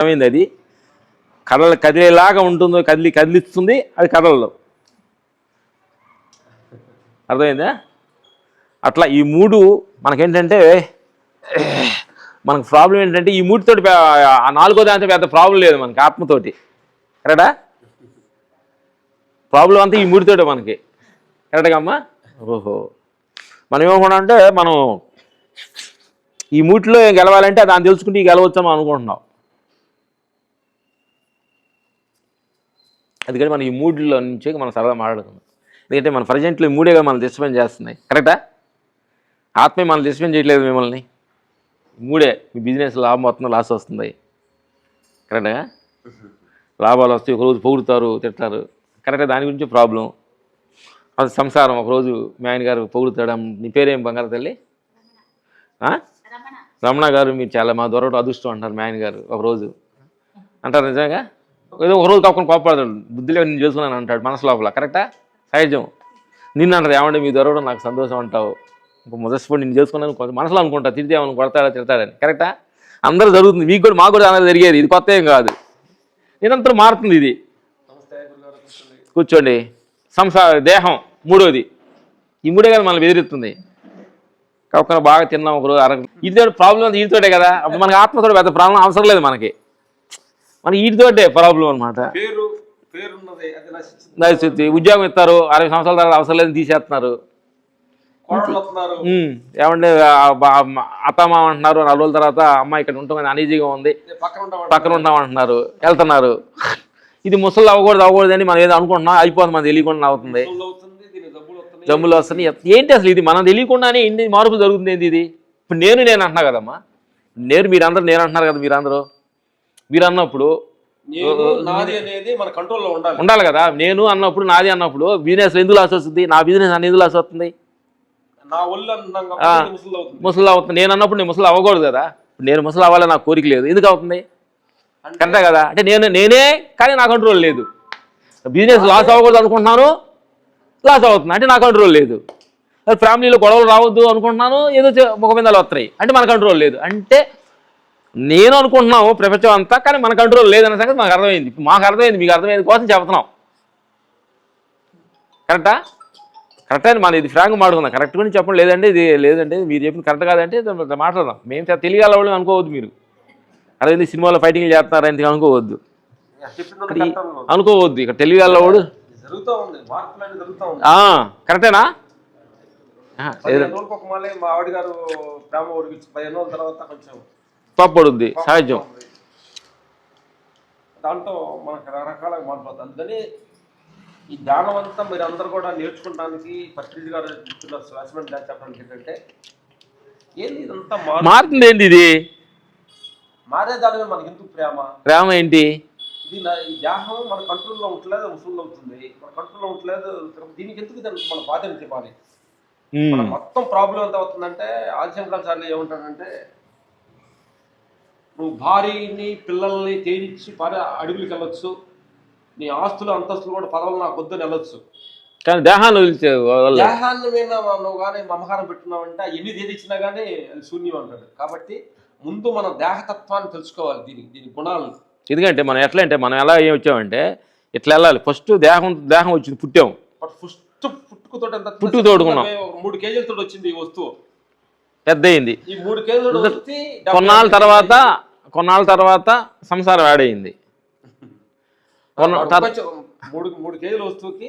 అర్థమైంది. అది కదిలేలాగా ఉంటుందో కదిలిస్తుంది, అది కదలదు. అర్థమైందా? అట్లా ఈ మూడు మనకేంటంటే, మనకు ప్రాబ్లం ఏంటంటే ఈ మూడుతోటి ఆ నాలుగో దాంతో పెద్ద ప్రాబ్లం లేదు మనకి, ఆత్మతోటి. కరెక్టా? ప్రాబ్లం అంతా ఈ మూడుతోటే మనకి. కరెక్ట్గా అమ్మా? ఓహో, మనం ఏమనుకున్నాం అంటే, మనం ఈ మూటిలో ఏం గెలవాలంటే దాన్ని తెలుసుకుంటే గెలవచ్చామో అనుకుంటున్నాం. అందుకని మనం ఈ మూడులో నుంచే మనం సరదా మాట్లాడుతున్నాం. ఎందుకంటే మన ప్రజెంట్లో ఈ మూడేగా మనం డిస్టర్బెన్స్ చేస్తున్నాయి. కరెక్టా? ఆత్మే మనం డిస్టర్బెన్స్ చేయట్లేదు మిమ్మల్ని. మూడే మీ బిజినెస్ లాభం వస్తుంది, లాస్ వస్తుంది. కరెక్ట్గా? లాభాలు వస్తాయి, ఒకరోజు పొగుడుతారు, తిడతారు. కరెక్ట్గా? దాని గురించి ప్రాబ్లం. అది సంసారం. ఒకరోజు మీ ఆయన గారు పొగుడుతాడు. నీ పేరేం బంగారు తల్లి? రమణ గారు, మీరు చాలా మా దొరకడం అదృష్టం అంటారు మీ ఆయన గారు. ఒకరోజు అంటారు నిజంగా. ఏదో ఒకరోజు కాకుండా కోపడతాడు, బుద్ధిలో నేను చేసుకున్నాను అంటాడు మనసు లోపల. కరెక్టా? సహజం. నిన్ను అంటారు, ఏమంటే మీ దొరకడం నాకు సంతోషం అంటావు. ఇప్పుడు మొదటిపడి నేను చేసుకున్నాను కొంచెం మనసులో అనుకుంటా, తిరిగితే ఏమన్నా తిడతాడని. కరెక్టా? అందరూ జరుగుతుంది, మీకు కూడా మాకు కూడా అందరూ జరిగేది. ఇది కొత్త ఏం కాదు, నిరంతరం మారుతుంది ఇది. కూర్చోండి. దేహం మూడోది. ఈ మూడే కదా మనల్ని బెదిరిస్తుంది. కాకుండా బాగా తిన్నాం ఒకరోజు వీటితో ప్రాబ్లం అంతా వీటితోటే కదా. అప్పుడు మనకి ఆత్మతో పెద్ద ప్రాబ్లం అవసరం లేదు మనకి వీటితోటే ప్రాబ్లం అనమాట. ఉద్యోగం ఇస్తారు, 60 సంవత్సరాల తర్వాత అవసరం లేదని తీసేస్తున్నారు. ఏమంటే అత్తమామ అంటున్నారు, 4 రోజుల తర్వాత అమ్మ ఇక్కడ ఉంటాం అనీజీగా ఉంది, పక్కన ఉంటాం అంటున్నారు, వెళ్తున్నారు. ఇది ముసళ్ళు అవ్వకూడదు అని మనం ఏదో అనుకుంటున్నాం, అయిపోతుంది, మనం తెలియకుండా అవుతుంది, జమ్ములు వస్తున్నాయి. ఏంటి అసలు ఇది మనం తెలియకుండానే ఇన్ని మార్పులు జరుగుతుంది. ఏంటి ఇది? ఇప్పుడు నేను అంటున్నా కదమ్మా, మీరందరూ నేను అంటున్నారు కదా. మీరు అన్నప్పుడు ఉండాలి కదా. నేను అన్నప్పుడు, నాది అన్నప్పుడు బిజినెస్ ఎందుకు లాస్ వస్తుంది? నా బిజినెస్ అన్న ఎందుకు లాస్ వస్తుంది? ముసలు అవుతుంది. నేను అన్నప్పుడు నేను ముసలు అవ్వకూడదు కదా. నేను ముసలు అవ్వాలని నాకు కోరిక లేదు, ఎందుకు అవుతుంది? కరెక్టే కదా. అంటే నేనే కానీ నా కంట్రోల్ లేదు. బిజినెస్ లాస్ అవ్వకూడదు అనుకుంటున్నాను, లాస్ అవుతుంది, అంటే నా కంట్రోల్ లేదు. ఫ్యామిలీలో గొడవలు రావద్దు అనుకుంటున్నాను, ఏదో ముఖ మీద వస్తాయి, అంటే మన కంట్రోల్ లేదు. అంటే నేను అనుకుంటున్నాము ప్రపంచం అంతా, కానీ మన కంట్రోల్ లేదన్న సంగతి మాకు అర్థమైంది. మాకు అర్థమైంది, మీకు అర్థమైంది కోసం చెప్తున్నాం. కరెక్టా? కరెక్ట్ అని మన ఇది ఫ్రాంక్ మాట్లాడుకుందాం. కరెక్ట్ గురించి చెప్పండి. లేదంటే మీరు చెప్పింది కరెక్ట్ కాదంటే మాట్లాడదాం. మేము తెలియగల వాళ్ళు అనుకోవద్దు. మీరు అదే సినిమాలో ఫైటింగ్లు చేస్తున్నారని అనుకోవద్దు. ఇక్కడ తెలియగలవాడు కరెక్టేనా? తప్పడుద్ది, సహజం. దాంట్లో మనకు రకరకాలుగా మారిపోతుంది. అందుకని ఈ ధ్యానం అంతా మీరు అందరూ కూడా నేర్చుకోవడానికి పత్రిజీ గారు చెప్పడానికి ఏంటంటే, ఏంది ఇదంతా మారుతుంది. ఏంటి ఇది? మారే దాని మీద మనకి ఎందుకు ప్రేమ ఏంటి? ఇది ఈ దేహం మన కంట్రోల్లో ఉండలేదు, ముసుగులో అవుతుంది, మన కంట్రోల్లో ఉండలేదు. దీనికి ఎందుకు మన బాధ్యత ఇవ్వాలి? మొత్తం ప్రాబ్లం ఎంత అవుతుందంటే, ఆదిశంకరాచార్యులు ఏమంటాడంటే, నువ్వు భార్యని పిల్లల్ని తేలిచ్చి అడుగులకు వెళ్ళొచ్చు, నీ ఆస్తులు అంతస్తులు కూడా పదవులు నాకు వద్దని వెళ్ళొచ్చు, కానీ దేహాన్ని మీద నువ్వు కానీ మమకారం పెట్టున్నావంటే ఎన్ని తేలిచ్చినా కానీ అది శూన్యం అంటాడు. కాబట్టి ముందు మనం దేహతత్వాన్ని తెలుసుకోవాలి, దీని గుణాలను. ఎందుకంటే మనం ఎట్లా అంటే, మనం ఎలా ఏం వచ్చామంటే ఇట్లా వెళ్ళాలి. ఫస్ట్ దేహం వచ్చింది, పుట్టాము. పుట్టుకు తోడుకున్నాం, 3 కేజీలతో వచ్చింది ఈ వస్తువు, పెద్ద అయింది. ఈ 3 కేజీలు కొన్నాళ్ళ తర్వాత సంసారం యాడయింది. 3 కేజీల వస్తువుకి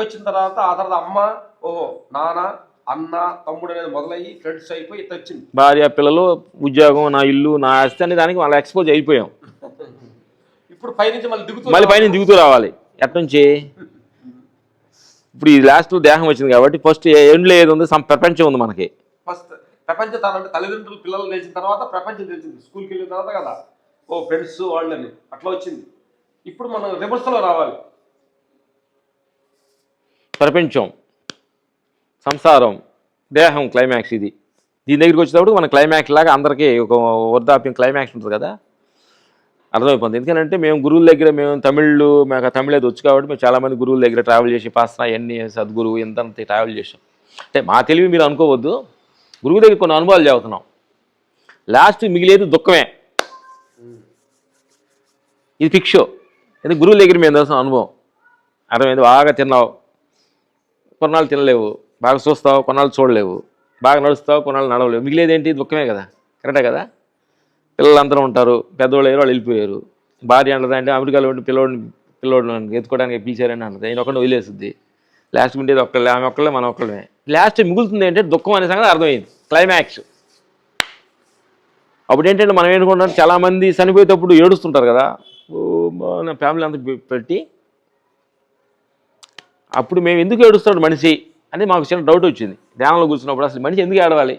వచ్చిన తర్వాత ఆ తర్వాత అమ్మ, ఓహో, నాన్న, అన్న, తమ్ముడు అనేది మొదలయ్యి ఫ్రెండ్స్ అయిపోయి ఇట్లా వచ్చింది. భార్య, పిల్లలు, ఉద్యోగం, నా ఇల్లు, నా ఆస్తి అనే దానికి మళ్ళీ ఎక్స్పోజ్ అయిపోయాం. ఇప్పుడు పైనుంచి మళ్ళీ పైన దిగుతూ రావాలి. ఎట్నుంచి? ఇప్పుడు ఈ లాస్ట్ దేహం వచ్చింది కాబట్టి ఫస్ట్ ఎండ్లో ఏది ఉంది? ప్రపంచం ఉంది మనకి. ఫస్ట్ ప్రపంచం అంటే తల్లిదండ్రులు పిల్లలు తెలిసిన తర్వాత ప్రపంచం తెలిసింది. స్కూల్కి వెళ్ళిన తర్వాత కదా, ఓ ఫ్రెండ్స్ వాళ్ళని అట్లా వచ్చింది. ఇప్పుడు మనం రివర్స్లో రావాలి. ప్రపంచం, సంసారం, దేహం క్లైమాక్స్. దీని దగ్గరికి వచ్చేటప్పుడు మన క్లైమాక్స్ లాగా అందరికీ ఒక వృద్ధాప్యం క్లైమాక్స్ ఉంటుంది కదా, అర్థమైపోతుంది. ఎందుకంటే మేము గురువుల దగ్గర, మాకు తమిళేది వచ్చు కాబట్టి మేము చాలామంది గురువుల దగ్గర ట్రావెల్ చేసి పాస్తా ఎన్ని సద్గురు ఎంత ట్రావెల్ చేసాం. అంటే మా తెలివి మీరు అనుకోవద్దు, గురువు దగ్గర కొన్ని అనుభవాలు చదువుతున్నాం. లాస్ట్ మిగిలేదు దుఃఖమే. ఇది ఫిక్స్. ఇది గురువుల దగ్గర మేము తెలుసు అనుభవం. అర్థమైంది. బాగా తిన్నావు, కొన్నాళ్ళు తినలేవు, బాగా చూస్తావు, కొన్నాళ్ళు చూడలేవు, బాగా నడుస్తావు, కొన్నాళ్ళు నడవలేవు, మిగిలేదేంటి? దుఃఖమే కదా. కరెక్టే కదా. పిల్లలందరూ ఉంటారు, పెద్దవాళ్ళు అయ్యారు, వాళ్ళు వెళ్ళిపోయారు. భార్య అంటదంటే అమెరికాలో ఉండి పిల్లోడు ఎత్తుకోవడానికి పిలిచారని అంటది, ఆయన ఒక్కడిని వదిలేస్తుంది. లాస్ట్ ఉండేది ఒక్కళ్ళే, ఆమె ఒక్కళ్ళే, మనం ఒక్కళ్ళమే. లాస్ట్ మిగులుతుంది ఏంటంటే దుఃఖం అనే సంగతి అర్థమైంది. క్లైమాక్స్ అప్పుడు ఏంటంటే మనం ఏంటుకుంటాం, చాలామంది చనిపోయేటప్పుడు ఏడుస్తుంటారు కదా, నా ఫ్యామిలీ అంతా పెట్టి. అప్పుడు మేము ఎందుకు ఏడుస్తాడు మనిషి అని మాకు చిన్న డౌట్ వచ్చింది ధ్యానంలో కూర్చున్నప్పుడు. అసలు మనిషి ఎందుకు ఏడవాలి?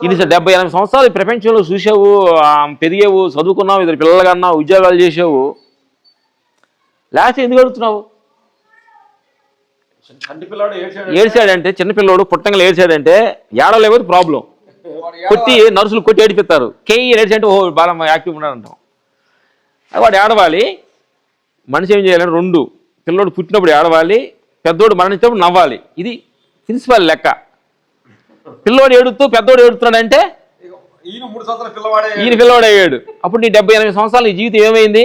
ఇన్ని 78 సంవత్సరాలు ఈ ప్రపంచంలో చూసావు, పెరిగావు, చదువుకున్నావు, ఇద్దరు పిల్లలు కన్నావు, ఉద్యోగాలు చేసావు, లాస్ట్ ఎందుకు అడుగుతున్నావు? ఏడ్చాడంటే, చిన్నపిల్లడు పుట్టంగా ఏడ్చాడంటే ఏడలేకపోతే ప్రాబ్లం. కొట్టి నర్సులు కొట్టి ఏడిపిస్తారు, కేయి ఏడ్చంటే ఓ బాగా యాక్టివ్ ఉన్నాడంటాం. వాడు ఏడవాలి. మనిషి ఏం చేయాలంటే 2, పిల్లోడు పుట్టినప్పుడు ఏడవాలి, పెద్దోడు మరణించినప్పుడు నవ్వాలి. ఇది ప్రిన్సిపల్ లెక్క. పిల్లోడు ఏడుతూ పెద్దోడు ఏడుతున్నాడంటే ఈయన పిల్లవాడు అయ్యాడు. అప్పుడు నీ 78 సంవత్సరాలు నీ జీవితం ఏమైంది?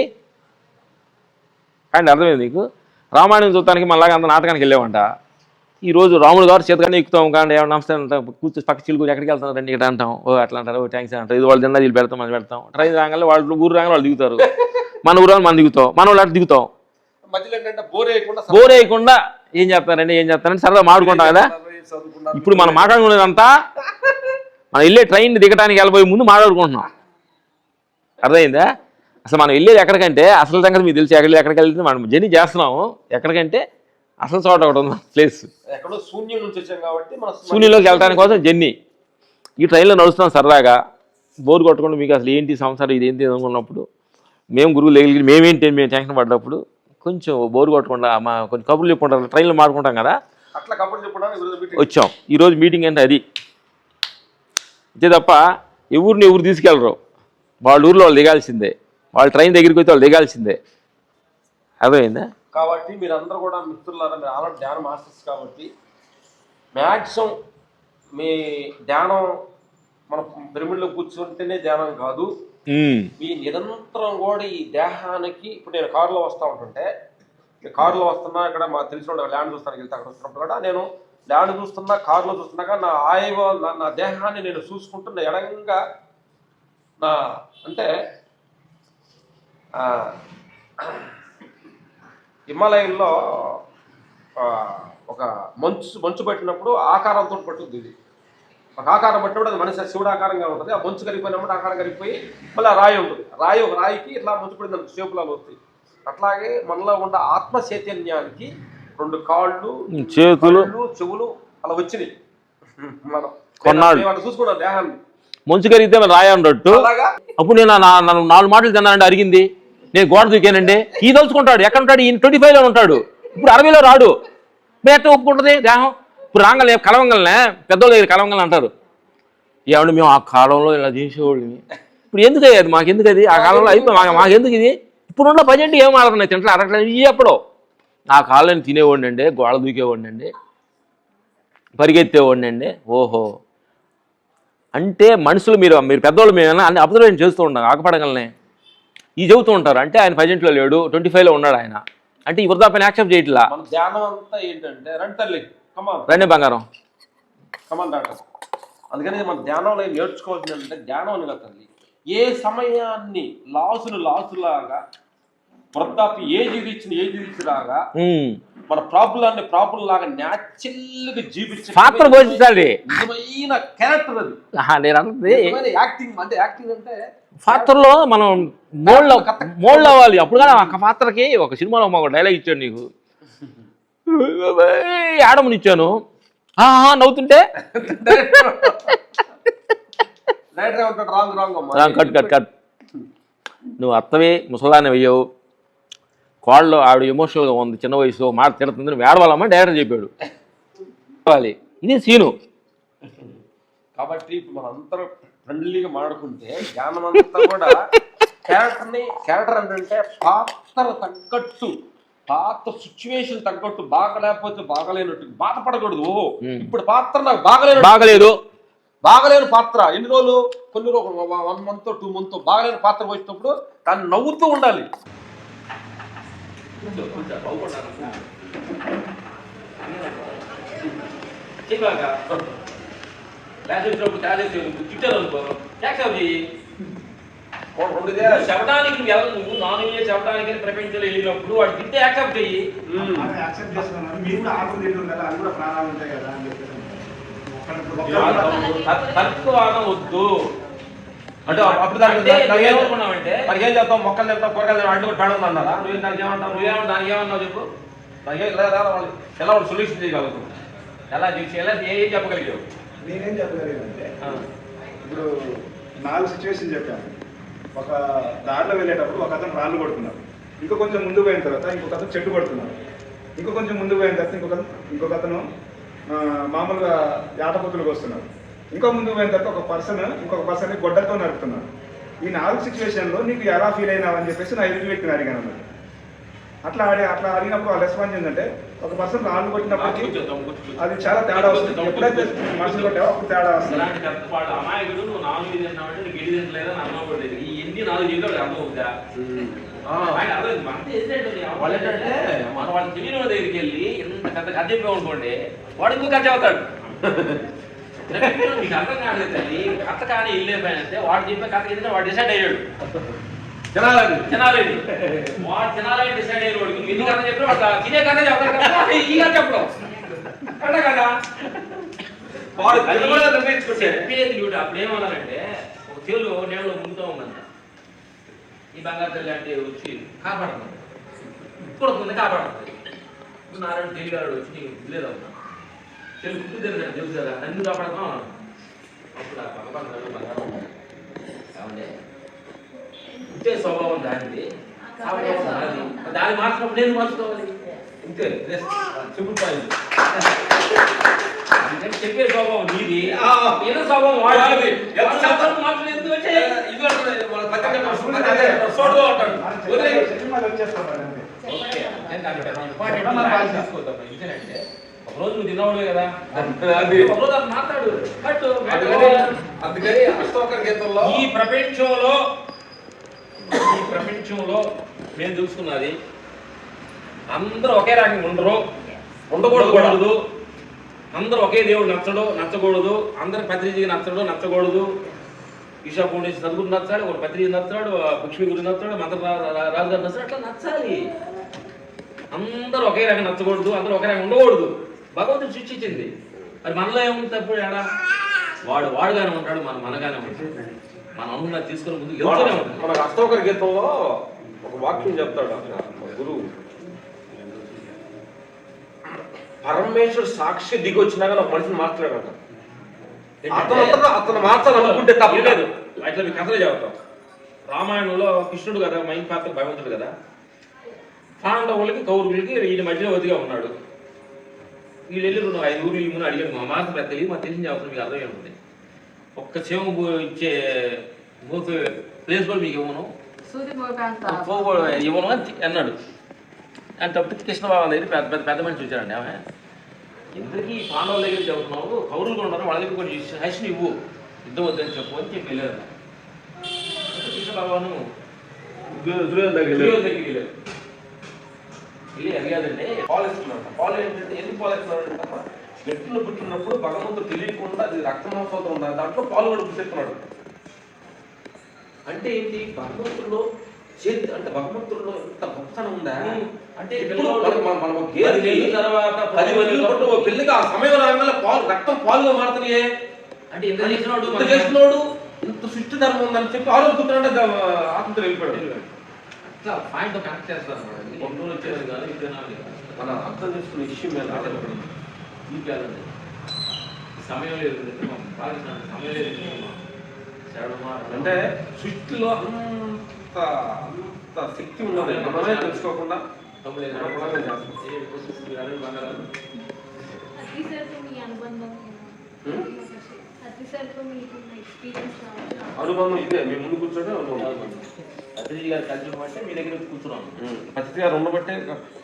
కానీ అర్థమైంది నీకు. రామాయణం చూడటానికి మళ్ళీ అంత నాటకానికి వెళ్ళామంట. ఈరోజు రాముడు గారు చేతగానే ఎక్కుతాం, కానీ ఏమన్నా నమస్తే అంటాం, కూర్చొని పక్క చిలుకూరు ఎక్కడికి వెళ్తాం రండి ఇక్కడ అంటాం, ఓ అట్లా అంటారు, ఓ థ్యాంక్స్ అంటారు. ఇది వాళ్ళు తిన్నా వీళ్ళు పెడతాం, మనం పెడతాం. ట్రైన్ రాగానే వాళ్ళు ఊరు రాగానే వాళ్ళు దిగుతారు, మన ఊరు మనం దిగుతాం, మన వాళ్ళు అట్లా దిగుతాం. బోర్ వేయకుండా ఏం చేస్తారంటే సరదా మాడుకుంటాం కదా. ఇప్పుడు మనం మాట్లాడుకునేదంతా మనం వెళ్ళే ట్రైన్ దిగడానికి వెళ్ళబోయే ముందు మాట్లాడుకుంటున్నాం. అర్థమైందా? అసలు మనం వెళ్ళేది ఎక్కడికంటే అసలు సంగతి మీకు తెలిసి ఎక్కడికి వెళ్తే మనం జర్నీ చేస్తున్నాము. ఎక్కడికంటే అసలు చోట ఒకటి ఉంది ప్లేస్, శూన్యంలోకి వెళ్ళడానికి కోసం జర్నీ. ఈ ట్రైన్లో నడుస్తున్నాం సరదాగా, బోర్ కొట్టకుండా మీకు అసలు ఏంటి సంసారం ఇది ఏంటి అనుకున్నప్పుడు, మేము గురువులు ఎగిలి మేము టెన్షన్ పడ్డప్పుడు కొంచెం బోర్ కొట్టకుండా కొంచెం కబుర్లు చెప్పుకుంటాం, ట్రైన్లో మాడుకుంటాం కదా, అట్లా కబుర్లు చెప్పుకుంటాం. వచ్చాం. ఈరోజు మీటింగ్ అంటే అది అంతే తప్ప ఎవరిని ఎవరు తీసుకెళ్ళరు. వాళ్ళ ఊర్లో వాళ్ళు దిగాల్సిందే, వాళ్ళ ట్రైన్ దగ్గరికి వచ్చి వాళ్ళు దిగాల్సిందే. అర్థమైందా? కాబట్టి మీరు అందరూ కూడా మిత్రులారా, మీరు ఆల్రెడీ ధ్యాన మాస్టర్స్ కాబట్టి మ్యాక్సిమం మీ ధ్యానం మన పిరమిడ్లో కూర్చుంటేనే ధ్యానం కాదు, మీ నిరంతరం కూడా ఈ దేహానికి. ఇప్పుడు నేను కారులో వస్తూ ఉంటుంటే, కారులో వస్తున్నా, ఇక్కడ మాకు తెలిసిన ల్యాండ్ చూస్తానికి వెళ్తే అక్కడ వస్తున్నప్పుడు కూడా నేను ల్యాండ్ చూస్తున్నా, కారులో చూస్తున్నాక నా నా దేహాన్ని నేను చూసుకుంటూ నా ఎడంగా నా అంటే హిమాలయంలో ఒక మంచు పట్టినప్పుడు ఆకారంతో పట్టుద్ది. ఇది ఒక ఆకారం పట్టినప్పుడు అది మనిషి శివుడు ఆకారంగా ఉంటుంది. ఆ మంచు కరిగిపోయినప్పుడు ఆకారం కరిగిపోయి మళ్ళీ ఆ రాయి ఉంటుంది. ఒక రాయికి ఇట్లా మంచు పడింది షేపులాలు వస్తాయి. అట్లాగే మనలో ఉన్న ఆత్మ చైతన్యానికి 2 కాళ్ళు, చేతులు, చెవులు అలా వచ్చినాయి. మనం కొన్నాళ్ళు చూసుకున్నాం దేహాన్ని. మంచు కరిగితే రాయి అన్నట్టు. అప్పుడు నేను 4 మాటలు తిన్నానండి, అరిగింది. నేను గోడ దూకానండి. ఈ తలుచుకుంటాడు ఎక్కడ ఉంటాడు, ఈయన 25లో ఉంటాడు, ఇప్పుడు 60లో రాడు. మేము ఎట్లా ఒప్పుకుంటుంది దేహం? ఇప్పుడు రాగలే కలవంగలనే పెద్దోళ్ళ దగ్గర కలవంగలు అంటారు. ఏమంటే మేము ఆ కాలంలో ఇలా చేసేవాళ్ళని, ఇప్పుడు ఎందుకు అయ్యేది మాకెందుకు? అది ఆ కాలంలో అయిపోయి మాకెందుకు ఇది? ఇప్పుడున్న ప్రజెంట్ ఏం ఆడుతున్నాయి, తింటే అరట్లేదు. ఇవి ఎప్పుడో ఆ కాలంలో తినేవాడిని అండి, గోడ దూకేవాడిని అండి, పరిగెత్తేవాడిని అండి. ఓహో, అంటే మనుషులు మీరు పెద్దవాళ్ళు మేము అన్ని అబ్జర్వేషన్ చేస్తూ ఉంటాం. ఆకపడగలనే ఈ చెబుతూ ఉంటారు. అంటే ఆయన ప్రజెంట్లో లేడు, 25లో ఉన్నాడు ఆయన. అంటే ఈ వృద్ధాప్యాన్ని యాక్సెప్ట్ చేయట్లా. ధ్యానం అంతా ఏంటంటే రండి బంగారం డాక్టర్. అందుకని మన ధ్యానంలో నేర్చుకోవాల్సింది అంటే ధ్యానం అని కదా తల్లి. ఏ సమయాన్ని లాసులాగా వృద్ధాప్య ఏజ్ రీచ్ లాగా మన ప్రాబ్లం లాగా న్యాచురల్గా జీవించే పాత్ర పోషించాలి. నిజమైన క్యారెక్టర్ అది. నేను అన్నది యాక్టింగ్ అంటే పాత్రలో మనం మోల్డ్ అవ్వాలి. అప్పుడు కానీ ఒక పాత్రకి ఒక సినిమాలో ఒక డైలాగ్ ఇచ్చాడు నీకు, ఆడమనిచ్చాను నవ్వుతుంటే కట్ నువ్వు అత్తవే ముసలాన్ని వెయ్యవు, కాళ్ళు ఆవిడ ఎమోషనల్గా ఉంది, చిన్న వయసు మాట తిడుతుంది, నువ్వు ఏడవాలమ్మా డైరెక్టర్ చెప్పాడు. ఇది సీను. కాబట్టి ఇప్పుడు మనం అందరూ ఫ్రెండ్లీగా మాడుకుంటే జ్ఞానం అంతా కూడా క్యారెక్టర్ అంటే పాత్ర తగ్గట్టు, పాత సిచ్యువేషన్ తగ్గట్టు, బాగా లేకపోతే బాగలేనట్టు బాధపడకూడదు. ఇప్పుడు పాత్ర నాకు బాగలేదు బాగలేని పాత్ర ఎన్ని రోజులు కొన్ని రోజులు 1 month 2 months బాగలేని పాత్ర వచ్చినప్పుడు దాన్ని నవ్వుతూ ఉండాలి. చెప్పడానికి నువ్వు నాన్ వెజ్ చెప్పడానికి ప్రపంచంలో వెళ్ళినప్పుడు వాడు తింటే యాక్సెప్ట్ చెయ్యి. తక్కువగా వద్దు అంటే అప్పుడు దానికి ఏం చెప్తావు? మొక్కలు తింటావు, కూరగాయలు అడ్డు కూడా పెడదు అన్నారా? నువ్వు దానికి ఏమంటావు? దానికి ఏమన్నావు చెప్పు. ఎలా వాళ్ళు సొల్యూషన్ చేయగలుగుతాం? ఎలా చూసి ఎలా ఏం చెప్పగలిగావు? నేనేం చెప్పగలిగానంటే ఇప్పుడు 4 సిచ్యువేషన్ చెప్పాను. ఒక దారిలో వెళ్ళేటప్పుడు ఒక అతను రాళ్ళు కొడుతున్నాడు, ఇంకో కొంచెం ముందుకు పోయిన తర్వాత ఇంకొక అతను చెట్టు కొడుతున్నాడు, ఇంకో కొంచెం ముందుకు పోయిన తర్వాత ఇంకొక అతను మామూలుగా యాటపుత్తులకు వస్తున్నాడు, ఇంకో ముందుకు పోయిన తర్వాత ఇంకొక పర్సన్ గొడ్డలతో నడుపుతున్నాడు. ఈ 4 సిచ్యువేషన్లో నీకు ఎలా ఫీల్ అయినావని చెప్పేసి నా ఎదుటి వ్యక్తిని అడిగాను అన్నమాట. అట్లా అడిగినప్పుడు వాళ్ళు రెస్పాన్స్ ఏంటంటే ఒక పర్సన్ రాళ్ళు కొట్టినప్పటికీ అది చాలా తేడా వస్తుంది. ఎప్పుడైతే మనుషులు కొట్టావో అప్పుడు తేడా వస్తుంది. అమాయకుడు నువ్వు 4 తింటున్నావంటే నీకు 7 తింటలేదా అన్నం కూడా లేదు. ఈ ఎన్ని 4 చేతులు అర్థం అవుతా వాళ్ళు ఏంటంటే మన వాళ్ళు తెలియని వాడి దగ్గరికి వెళ్ళి ఎంత కథ కథ చెప్పావు అనుకోండి, వాడు ఇంకో కథ చెబుతాడు. నీకు అర్థం కాలేదు తల్లి, కథ కానీ వెళ్ళిపోయినంటే వాడు చెప్పే కథ ఏంటంటే వాడు డిసైడ్ అయ్యాడు తినాలని. వాడు తినాలని డిసైడ్ అయ్యాడు. వాడికి నువ్వు ఎన్ని కథ చెప్పినా వాడు తినే కథ చెప్తాడు కదా, ఈ కథ చెప్పడం కథ కదా చెప్పేది చూడు. అప్పుడు ఏమన్నారంటే ఒక తేలు నేలలో ముందుతూ ఉందంట. ఈ బంగారు తల్లి అంటే వచ్చి కాపాడుతుంది, ఇప్పుడు ముందు కాపాడుతుంది. నారాయణ తెలియగాడు వచ్చి నీకు తెలియదమ్మా తెలుగు గుర్తు తెలియదు తెలుసు కదా నన్ను కాపాడుతాం. అప్పుడు ఆ పక్కపక్కన బంగారం కావండి ఇంతే స్వభావం దానిది, దాన్ని మార్చినప్పుడు నేను మార్చుకోవాలి. ఇంతే సింపుల్ పాయింట్. చెప్పే స్వభావం నీది, ఏదో స్వభావం వాడాలి. మార్చలేదు వచ్చే ఒక రోజు నువ్వు తిన్నవాడు కదా, ఒక రోజు అది మాట్లాడు కట్టు. అందుకని అష్టోత్తర గీతంలో ఈ ప్రపంచంలో నేను చూసుకున్నది అందరూ ఒకే రకంగా ఉండకూడదు. అందరూ ఒకే దేవుడు నచ్చకూడదు. అందరు పత్రిజీకి నచ్చకూడదు. ఈశా ఫౌండేషన్ సద్గురు నచ్చాడు, ఒక పత్రిజీ నచ్చాడు, లక్ష్మి గురి నచ్చాడు, మంత్ర రాజు గారు నచ్చాడు. అట్లా నచ్చాలి. అందరూ ఒకే రకంగా నచ్చకూడదు, అందరూ ఒకే రకంగా ఉండకూడదు. భగవంతుడు సృష్టించింది. మరి మనలో ఏముంది తప్పుడు ఏడా? వాడుగానే ఉంటాడు, మనగానే ఉంటాడు. మన అన్న తీసుకుని ముందు మనకు అష్టోత్తర గీతంలో ఒక వాక్యం చెప్తాడు గురువు. పరమేశ్వరుడు సాక్షి దిగి వచ్చినాక నా మనిషిని మార్చలేడు. అతను మార్చాలనుకుంటే తప్పలేదు. అట్లా మీ కథలు చెబుతాం. రామాయణంలో కృష్ణుడు కదా మైన్ పాత్ర భగవంతుడు కదా, పాండవులకి కౌరవులకి ఈయన మధ్యలో వదిగా ఉన్నాడు. వీళ్ళు వెళ్ళి 5 ఊర్లు ఇమ్మని అడిగాడు. మా మాట పెద్ద తెలియదు, మాకు తెలిసిన అవసరం మీకు అర్థం ఏముంటుంది. ఒక్క చెవు ఇచ్చే ప్లేస్ కూడా మీకు ఇవ్వను అని అన్నాడు. అంటే కృష్ణబాబు దగ్గర పెద్ద మనిషి వచ్చాడండి. ఆమె ఎందుకు ఈ పాండవుల దగ్గర చెబుతున్నావు, కౌరులు ఉన్నారు వాళ్ళ దగ్గర కొంచెం హైషన్ ఇవ్వు, యుద్ధం వద్దని చెప్పు అని చెప్పి వెళ్ళారు. కృష్ణబాబాను దగ్గరికి వెళ్ళారు. వెళ్ళి అడిగాదంటే పాలు ఏంటంటే ఎందుకు పాలేస్తున్నాడు? గట్టులో పుట్టినప్పుడు భగవంతుడు తెలియకుండా అది రక్తమాంసంతో ఉండాలి, దాంట్లో పాలు కూడా పుట్టిస్తున్నాడు. అంటే ఏంటి? భగవంతుల్లో అంటే భగవంతుల్లో ఎంత భక్తనం ఉందా అంటే పిల్లకి ఆ సమయం రాగానే రక్తం పాలుగా మారుతున్నాయే. అంటే ఇంత చేసినోడు ఇంత సృష్టి ధర్మం ఉందని చెప్పి ఆలోచిస్తున్నాడు. ఆత్మతో వెళ్ళిపోయాడు. అట్లా పాయింట్ కనెక్ట్ చేస్తారు. ఒంటూరు వచ్చేది కాదు, విజయనాలు మనం అర్థం చేసుకునే విషయం మీద తీపేయాలండి. సమయం లేదు, సమయం లేదు. అంటే సృష్టిలో అంత శక్తి ఉన్నది మనమే తెలుసుకోకుండా అనుబంధం ఇదే. మేము ముందు కూర్చోండి అతిథి గారు కలిసి అంటే మీ దగ్గర కూర్చున్నాను. అతిథి గారు ఉండబట్టే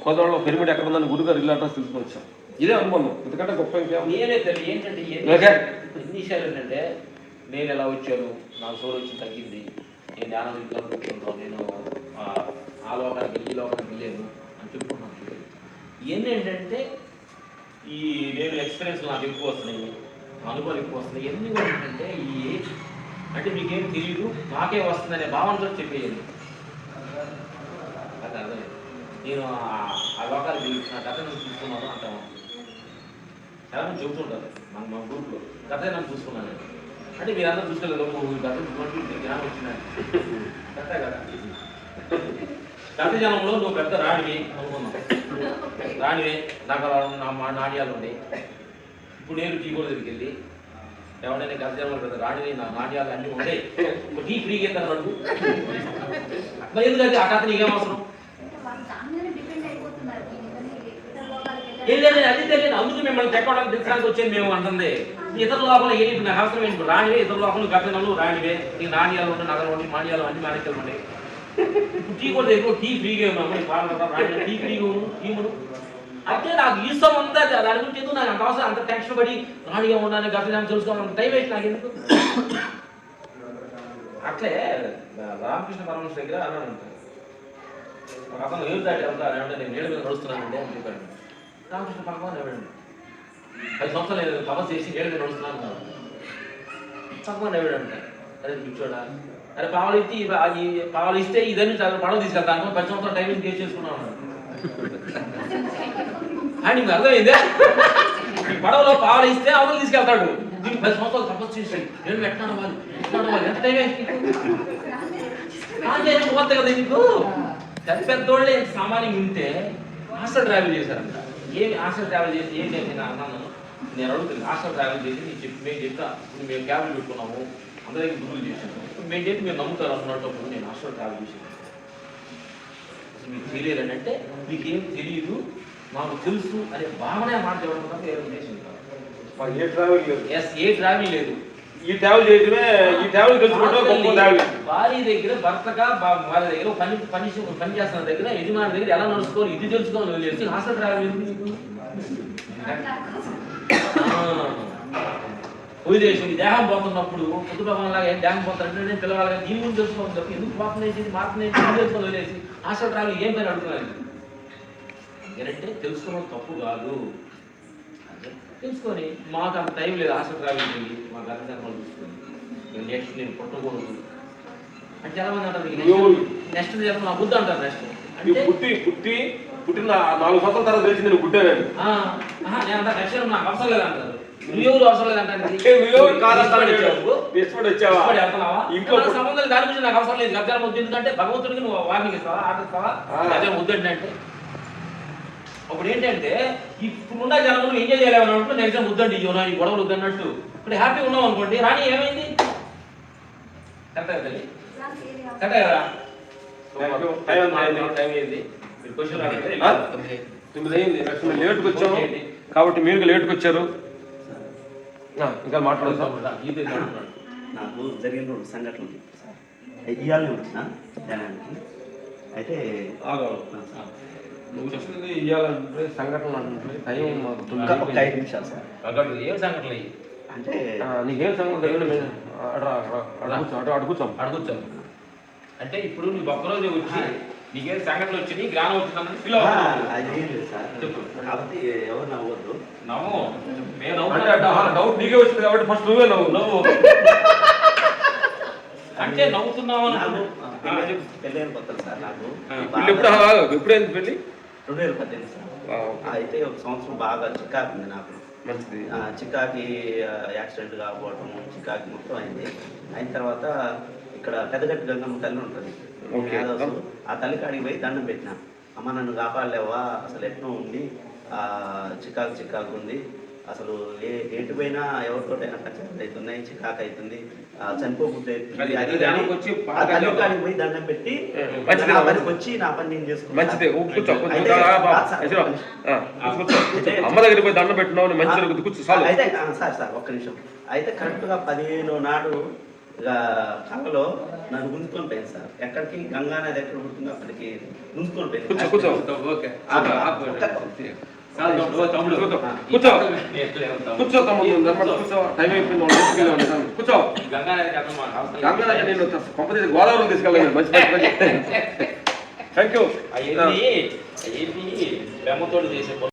కోదాడలో పిరమిడ్ ఎక్కడ ఉందని గురుగారు ఇల్లు అడ్రస్ తెలుసుకొని వచ్చాం. ఇదే అనుబంధం, ఎందుకంటే గొప్ప నేనే తెలియదు ఏంటంటే ఎన్ని విషయాలు ఏంటంటే నేను ఎలా వచ్చాను, నాకు సోలు వచ్చి తగ్గింది, నేను ధ్యానం ఇంట్లో కూర్చుంటాను, నేను ఆ లోకానికి ఈ లోకానికి వెళ్ళాను అని చెప్పుకున్నాను. ఇవన్నీ ఏంటంటే ఈ నేను ఎక్స్పీరియన్స్ నాకు ఎక్కువ వస్తున్నాయి, అనుభవాలు ఎక్కువ వస్తున్నాయి. ఇవన్నీ కూడా ఏంటంటే అంటే మీకేం తెలియదు నాకే వస్తుందనే భావనతో చెప్పేయండి. అది అర్థమైంది. నేను ఆ లోకాలు నా గతను చూసుకున్నాను అంటాను. చాలా మంది చెబుతుంటారు మన గ్రూప్లో గత నన్ను చూసుకున్నాను అంటే మీరందరూ చూసుకోలేదు. గత జ్ఞానం వచ్చినాను గత కదా. గత జనంలో నువ్వు పెద్ద రాణివి అనుకున్నావు, రాణివే నాకు నాణ్యాలు ఉన్నాయి. ఇప్పుడు నేను టీ కూడా దగ్గరికి వెళ్ళి ఎవరైనా గత జనంలో పెద్ద రాణివి నా నాణ్యాలు అన్నీ ఉంటాయి, టీ ఫ్రీగా ఎంత అడుగు అట్లా ఎందుకంటే ఆ కథ నీకేం అవసరం ఏంటంటే అది తెలియదు. అందుకు మిమ్మల్ని తెక్కడానికి తెలుసడానికి వచ్చేది మేము అంటుంది. ఇతర లోపల ఏంటి నాకు అవసరం ఏంటి రాణివే, ఇతర లోపల గతనలు రాణివే, నీ నాణ్యాలు ఉంటాయి, నగలు ఉంటాయి, మాణ్యాలు అన్ని మాణిక్యాలు ఉన్నాయి. ఇప్పుడు టీ కూడా ఎక్కువ టీ ఫ్రీగా ఉన్నాము, రాణి టీ ఫ్రీగా టీమును అంటే నాకు ఇష్టం ఉందా దాని గురించి ఎందుకు నాకు అంత అవసరం, అంత టెన్షన్ పడి రాణిగా ఉండాలని గతనాన్ని తెలుసుకోవాలి, అంత టైం వేస్ట్ నాకు ఎందుకు. అట్లే రామకృష్ణ పరమహంస దగ్గర అన్నాడు అంటారు, ఒక అతను ఏడు దాటి వెళ్తారు అంటే నేను నీళ్ళ మీద నడుస్తున్నానండి అని చెప్పాడు. రామకృష్ణ పరమహంస ఎవడండి 10 సంవత్సరాలు నేను తపస్సు చేసి నీళ్ళ మీద నడుస్తున్నాను పరమహంస ఎవడంటే అదే కూర్చోడా అరే పావులు ఇస్తే ఇదని పడవ తీసుకెళ్తాను 10 సంవత్సరాలు టైం వేస్ట్ చేసుకున్నాను అని మీకు అర్థమైందే. ఈ పడవలో పావులు ఇస్తే అవతలు తీసుకెళ్తాడు, దీనికి 10 సంవత్సరాలు తపస్సు చేసాడు, నేను ఎట్లా వాళ్ళు ఎంత టైం వేస్ట్ పోతుంది కదా. నీకు పెద్దోళ్ళే సామాన్యంగా ఉంటే హాస్టల్ ట్రావెల్ చేశారంట. ఏమి హాస్టల్ ట్రావెల్ చేసి ఏం నేను అన్నాను, నేను అడుగుతుంది హాస్టల్ ట్రావెల్ చేసి మేము చెప్తా ఇప్పుడు మేము క్యాబ్లు పెట్టుకున్నాము, అందరికీ గురువులు చేశాను, మేము చెప్పి మీరు నమ్ముతారు అన్నప్పుడు నేను హాస్టల్ ట్రావెల్ చేశాను. అసలు మీకు తెలియదు అంటే మీకేం తెలియదు మాకు తెలుసు అనే భావనే మాట చెప్పడం తప్ప ఏ ఉద్దేశం కాదు. ఏ ట్రావెల్ లేదు, ఏ ట్రావెల్ లేదు. ఈ ట్రావెల్ చేయడమే ఈ ట్రావెల్ తెలుసుకోవడం. భార్య దగ్గర భర్తగా వాళ్ళ దగ్గర పని చేస్తున్న దగ్గర యజమాని దగ్గర ఎలా నడుచుకోవాలి ఇది తెలుసుకోవాలి వదిలేసి హాస్టల్ ట్రావెల్ వదిలేసి దేహం పోతున్నప్పుడు కుటుంబంలాగా ఏం దేహం పోతారంటే పిల్లవాళ్ళగా దీని గురించి తెలుసుకోవాలి తప్ప ఎందుకు పాపం వేసేది మార్పు నేర్చుకుని తెలుసుకొని వదిలేసి హాస్టల్ ట్రావెల్ ఏం పని అడుగుతున్నారు ఏంటంటే తెలుసుకోవడం తప్పు కాదు. తెలుసుకొని మాకు అంత టైం లేదు హాస్టల్ ట్రావెల్ చేయాలి, మా గత జన్మలు చూసుకొని నెక్స్ట్ నేను పుట్టకూడదు అంటే చాలా మంది అంటారు నెక్స్ట్ జన్మ నా బుద్ధి అంటారు. నెక్స్ట్ పుట్టిన 4 సంవత్సరాల తర్వాత తెలిసింది నేను పుట్టానని నేను అంతా నెక్స్ట్ నాకు అవసరం లేదంటారు. నువ్వెవరు అవసరం లేదంటారు, ఇంట్లో సంబంధాలు దాని గురించి నాకు అవసరం లేదు. గత వద్దు ఎందుకంటే భగవంతుడికి నువ్వు వార్నింగ్ ఇస్తావా, ఆటిస్తావా, గత వద్దండి అంటే అప్పుడు ఏంటంటే ఇప్పుడున్న జనంలో ఎంజాయ్ చేయలేమని అనుకుంటే నెక్స్ట్ టైం వద్దండి ఈ గొడవలు వద్దన్నట్టు ఇప్పుడు హ్యాపీగా ఉన్నాం అనుకోండి. రాణి ఏమైంది కరెక్ట్ కదా కరెక్ట్ కదా. టైం అయింది లేట్కి వచ్చాము కాబట్టి మీరు లేట్కి వచ్చారు. ఇంకా మాట్లాడతాం. నాకు జరిగిన 2 సంఘటనలు ఇవాళనే వచ్చిన జనానికి అయితే నువ్వు చెప్తుంది ఇవ్వాలంటే సంఘటనలు అంటే టైం ఒక 5 నిమిషాలు సార్. ఏం సంఘటనలు అంటే నీకేం సంఘటన అడుగుతాం అంటే ఇప్పుడు నువ్వు ఒక్కరోజు వచ్చి నీకేం సంఘటనలు వచ్చి జ్ఞానం వచ్చిందని ఫీల్ అది ఏం లేదు సార్. కాబట్టి ఎవరు నవ్వద్దు. నవ్వు డౌట్ నీకే వచ్చింది కాబట్టి ఫస్ట్ నువ్వే నవ్వు అంటే నవ్వుతున్నావు పెళ్ళైన కొత్తలు సార్. నాకు ఎప్పుడైంది పెళ్ళి? 2018 సార్. అయితే 1 సంవత్సరం బాగా చికాకుంది నాకు. మంచిది. చికాకి యాక్సిడెంట్ కాకపోవటం చికాకి మొత్తం అయింది. అయిన తర్వాత ఇక్కడ పెద్దగట్టి గంగమ్మ తల్లి ఉంటుంది, ఆ తల్లి కాడికి పోయి దండం పెట్టిన, అమ్మ నన్ను కాపాడలేవా, అసలు ఎట్నో ఉంది, చికాకు ఉంది, అసలు ఎటు పోయినా ఎవరితోటైనా ఖచ్చితంగా అవుతున్నాయి, చికాకు అవుతుంది, చనిపోకుంటే పోయి దండం పెట్టి నా పనికి వచ్చి నా పని నేను చేసుకున్నాను. అయితే సార్ ఒక్క నిమిషం. అయితే కరెక్ట్గా 15 నాడు కళలో నన్ను గుంజుకొని పోయింది సార్. ఎక్కడికి గంగా నది ఎక్కడ పుడుతుందో అక్కడికి గుంజుకొని పోయింది. కూర్చో కూర్చో తమ్ముడు ధర్మం కూర్చో టైం అయిపోయింది కూర్చో గంగా నేను పంపతీసి గోదావరి తీసుకెళ్ళాను మంచి థ్యాంక్ యూ బ్రహ్మతోడు చేసే